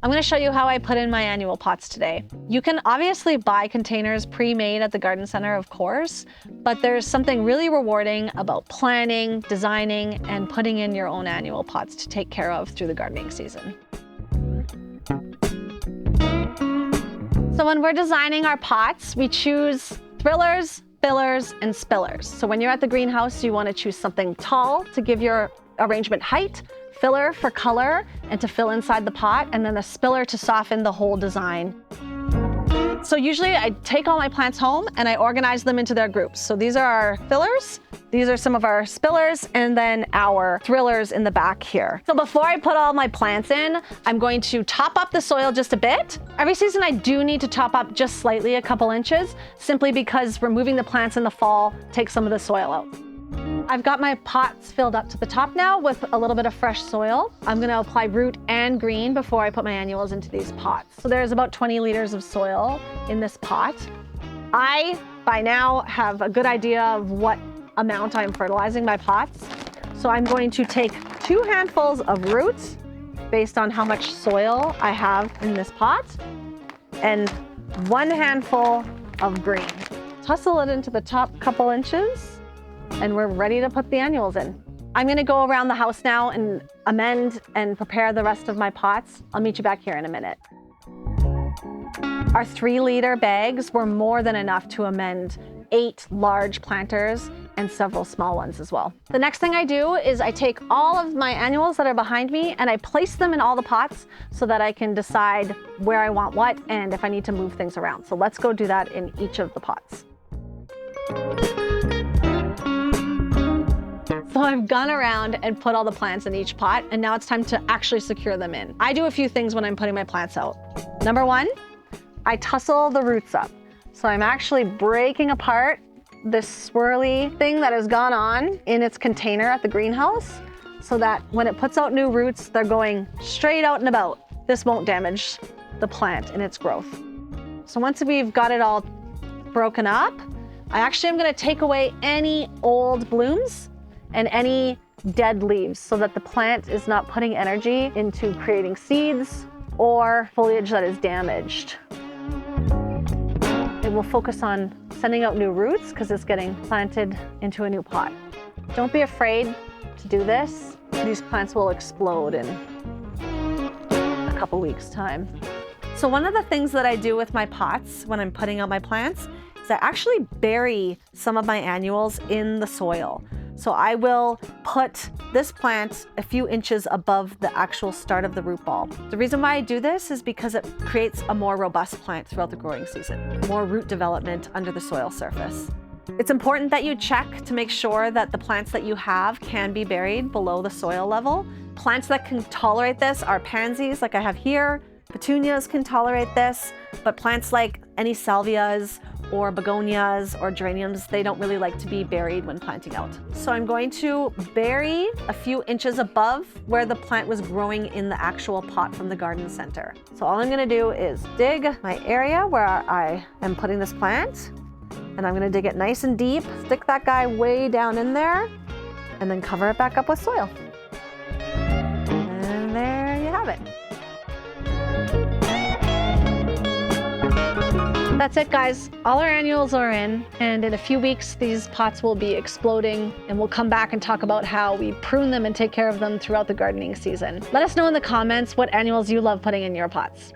I'm going to show you how I put in my annual pots today. You can obviously buy containers pre-made at the garden center, of course, but there's something really rewarding about planning, designing, and putting in your own annual pots to take care of through the gardening season. So when we're designing our pots, we choose thrillers, fillers, and spillers. So when you're at the greenhouse, you want to choose something tall to give your arrangement height, filler for color and to fill inside the pot, and then a spiller to soften the whole design. So usually I take all my plants home and I organize them into their groups. So these are our fillers, these are some of our spillers, and then our thrillers in the back here. So before I put all my plants in, I'm going to top up the soil just a bit. Every season I do need to top up just slightly, a couple inches, simply because removing the plants in the fall takes some of the soil out. I've got my pots filled up to the top now with a little bit of fresh soil. I'm going to apply root and green before I put my annuals into these pots. So there's about 20 liters of soil in this pot. I, by now, have a good idea of what amount I'm fertilizing my pots. So I'm going to take 2 handfuls of roots based on how much soil I have in this pot and 1 handful of green. Tussle it into the top couple inches, and we're ready to put the annuals in. I'm gonna go around the house now and amend and prepare the rest of my pots. I'll meet you back here in a minute. Our 3-liter bags were more than enough to amend 8 large planters and several small ones as well. The next thing I do is I take all of my annuals that are behind me and I place them in all the pots so that I can decide where I want what and if I need to move things around. So let's go do that in each of the pots. So I've gone around and put all the plants in each pot, and now it's time to actually secure them in. I do a few things when I'm putting my plants out. Number 1, I tussle the roots up. So I'm actually breaking apart this swirly thing that has gone on in its container at the greenhouse so that when it puts out new roots, they're going straight out and about. This won't damage the plant in its growth. So once we've got it all broken up, I actually am going to take away any old blooms and any dead leaves so that the plant is not putting energy into creating seeds or foliage that is damaged. It will focus on sending out new roots because it's getting planted into a new pot. Don't be afraid to do this. These plants will explode in a couple weeks' time. So one of the things that I do with my pots when I'm putting out my plants is I actually bury some of my annuals in the soil. So I will put this plant a few inches above the actual start of the root ball. The reason why I do this is because it creates a more robust plant throughout the growing season, more root development under the soil surface. It's important that you check to make sure that the plants that you have can be buried below the soil level. Plants that can tolerate this are pansies, like I have here. Petunias can tolerate this, but plants like any salvias or begonias or geraniums, they don't really like to be buried when planting out. So I'm going to bury a few inches above where the plant was growing in the actual pot from the garden center. So all I'm gonna do is dig my area where I am putting this plant, and I'm gonna dig it nice and deep, stick that guy way down in there, and then cover it back up with soil. And there you have it. That's it, guys. All our annuals are in, and in a few weeks, these pots will be exploding, and we'll come back and talk about how we prune them and take care of them throughout the gardening season. Let us know in the comments what annuals you love putting in your pots.